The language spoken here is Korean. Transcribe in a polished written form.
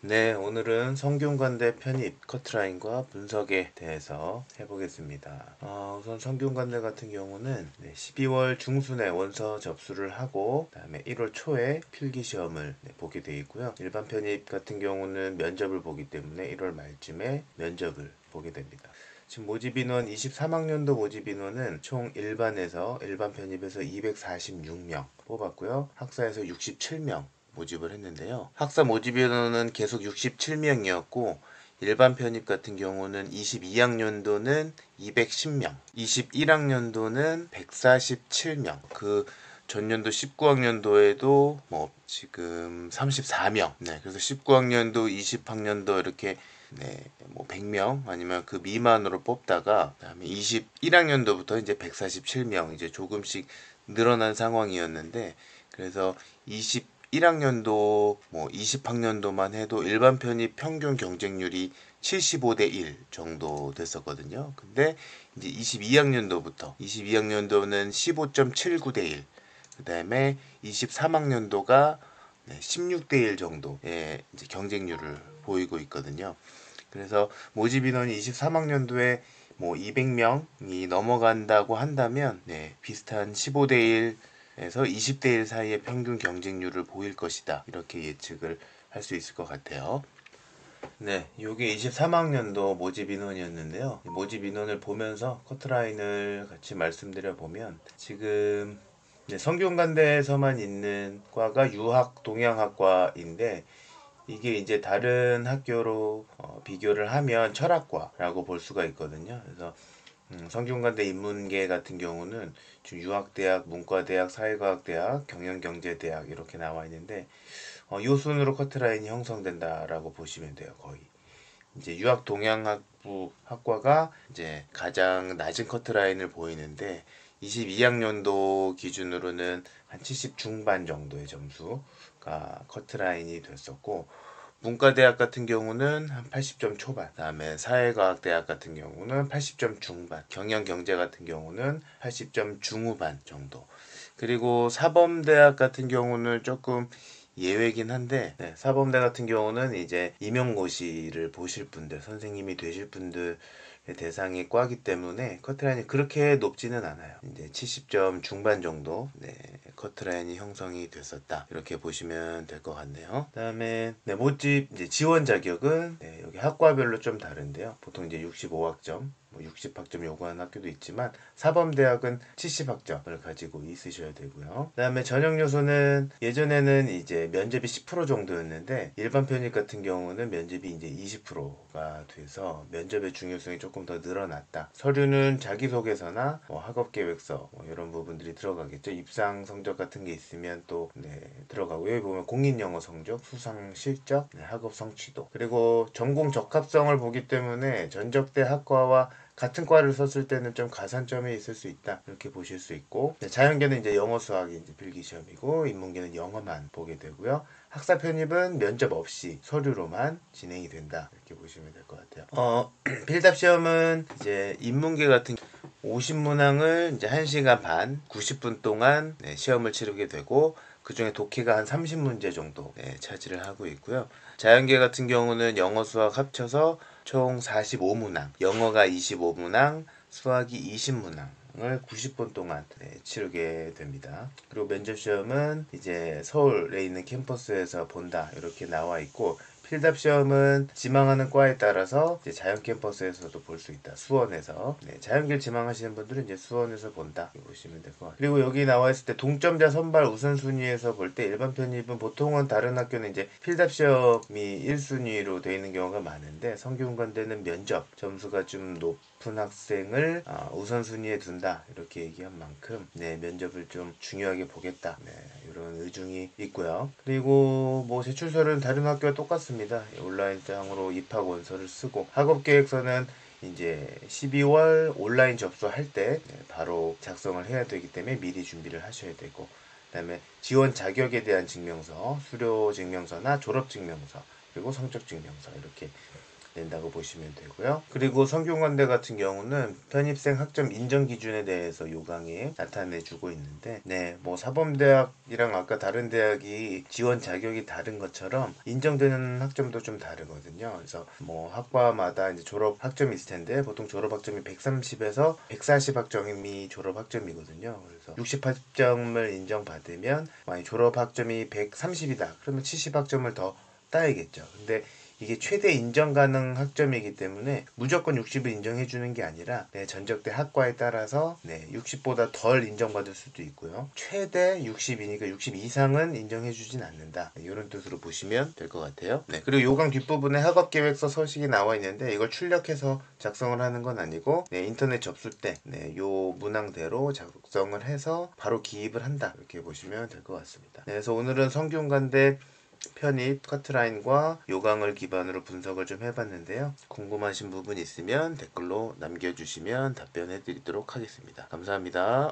네, 오늘은 성균관대 편입 커트라인과 분석에 대해서 해보겠습니다. 우선 성균관대 같은 경우는 12월 중순에 원서 접수를 하고 그다음에 1월 초에 필기시험을 보게 되어 있고요. 일반 편입 같은 경우는 면접을 보기 때문에 1월 말쯤에 면접을 보게 됩니다. 지금 모집인원 23학년도 모집인원은 총 일반 편입에서 246명 뽑았고요. 학사에서 67명 모집을 했는데요. 학사 모집 인원은 계속 67명이었고 일반 편입 같은 경우는 22학년도는 210명, 21학년도는 147명, 그 전년도 19학년도에도 지금 34명. 네, 그래서 19학년도, 20학년도 이렇게 뭐 100명 아니면 그 미만으로 뽑다가 그다음에 21학년도부터 이제 147명 이제 조금씩 늘어난 상황이었는데 그래서 21학년도 뭐 20학년도만 해도 일반 편입 평균 경쟁률이 75대 1 정도 됐었거든요. 근데 이제 22학년도는 15.79대 1, 그다음에 23학년도가 16대 1 정도의 이제 경쟁률을 보이고 있거든요. 그래서 모집 인원이 23학년도에 뭐 200명이 넘어간다고 한다면 비슷한 15대 1에서 20대 1 사이의 평균 경쟁률을 보일 것이다. 이렇게 예측을 할 수 있을 것 같아요. 네, 이게 23학년도 모집 인원이었는데요. 모집 인원을 보면서 커트라인을 같이 말씀드려 보면 지금 성균관대에서만 있는 과가 유학 동양학과인데 이게 이제 다른 학교로 비교를 하면 철학과라고 볼 수가 있거든요. 그래서 성균관대 인문계 같은 경우는 지금 유학대학, 문과대학, 사회과학대학, 경영경제대학 이렇게 나와 있는데 요 순으로 커트라인이 형성된다라고 보시면 돼요. 거의 이제 유학 동양학부 학과가 이제 가장 낮은 커트라인을 보이는데 22학년도 기준으로는 한 70 중반 정도의 점수가 커트라인이 됐었고 문과대학 같은 경우는 한 80점 초반, 그다음에 사회과학대학 같은 경우는 80점 중반, 경영경제 같은 경우는 80점 중후반 정도. 그리고 사범대학 같은 경우는 조금 예외긴 한데 사범대 같은 경우는 이제 임용고시를 보실 분들, 선생님이 되실 분들 대상의 과기 때문에 커트라인이 그렇게 높지는 않아요. 이제 70점 중반 정도 커트라인이 형성이 됐었다. 이렇게 보시면 될 것 같네요. 그다음에 모집 이제 지원 자격은 여기 학과별로 좀 다른데요. 보통 이제 65학점, 60학점 요구하는 학교도 있지만 사범대학은 70학점을 가지고 있으셔야 되고요. 그다음에 전형 요소는 예전에는 이제 면접이 10% 정도였는데 일반 편입 같은 경우는 면접이 이제 20%가 돼서 면접의 중요성이 조금 더 늘어났다. 서류는 자기소개서나 학업계획서 이런 부분들이 들어가겠죠. 입상 성적 같은 게 있으면 또 들어가고 여기 보면 공인영어 성적, 수상 실적, 학업 성취도 그리고 전공 적합성을 보기 때문에 전적대 학과와 같은 과를 썼을 때는 좀 가산점이 있을 수 있다 이렇게 보실 수 있고 자연계는 이제 영어 수학이 이제 필기시험이고 인문계는 영어만 보게 되고요. 학사 편입은 면접 없이 서류로만 진행이 된다 이렇게 보시면 될 것 같아요. 필답 시험은 이제 인문계 같은 50문항을 이제 1시간 반 90분 동안 시험을 치르게 되고 그 중에 독해가 한 30문제 정도 차지를 하고 있고요. 자연계 같은 경우는 영어 수학 합쳐서 총 45문항, 영어가 25문항, 수학이 20문항을 90분 동안 치르게 됩니다. 그리고 면접 시험은 이제 서울에 있는 캠퍼스에서 본다 이렇게 나와 있고 필답 시험은 지망하는 과에 따라서 이제 자연 캠퍼스에서도 볼 수 있다. 수원에서 자연계를 지망하시는 분들은 이제 수원에서 본다 이렇게 보시면 될 것 같아요. 그리고 여기 나와 있을 때 동점자 선발 우선순위에서 볼 때 일반 편입은 보통은 다른 학교는 이제 필답 시험이 1순위로 되어 있는 경우가 많은데 성균관대는 면접 점수가 좀 높은 학생을 우선순위에 둔다 이렇게 얘기한 만큼 면접을 좀 중요하게 보겠다 이런 의중이 있고요. 그리고 뭐 제출서는 다른 학교와 똑같습니다. 온라인장으로 입학 원서를 쓰고 학업계획서는 이제 12월 온라인 접수할 때 바로 작성을 해야 되기 때문에 미리 준비를 하셔야 되고 그다음에 지원 자격에 대한 증명서, 수료 증명서나 졸업 증명서, 그리고 성적 증명서 이렇게 낸다고 보시면 되고요. 그리고 성균관대 같은 경우는 편입생 학점 인정 기준에 대해서 요강에 나타내주고 있는데, 네, 뭐 사범대학이랑 아까 다른 대학이 지원 자격이 다른 것처럼 인정되는 학점도 좀 다르거든요. 그래서 뭐 학과마다 이제 졸업 학점이 있을 텐데, 보통 졸업 학점이 130에서 140 학점이 졸업 학점이거든요. 그래서 68점을 인정받으면 만약 졸업 학점이 130이다. 그러면 70 학점을 더 따야겠죠. 근데 이게 최대 인정 가능 학점이기 때문에 무조건 60을 인정해 주는 게 아니라 전적대 학과에 따라서 60보다 덜 인정받을 수도 있고요. 최대 60이니까 60 이상은 인정해 주진 않는다. 이런 뜻으로 보시면 될 것 같아요. 그리고 요강 뒷부분에 학업계획서 서식이 나와 있는데 이걸 출력해서 작성을 하는 건 아니고 인터넷 접수 때 요 문항대로 작성을 해서 바로 기입을 한다. 이렇게 보시면 될 것 같습니다. 그래서 오늘은 성균관대 편입 커트라인과 요강을 기반으로 분석을 좀 해봤는데요. 궁금하신 부분 있으면 댓글로 남겨주시면 답변해 드리도록 하겠습니다. 감사합니다.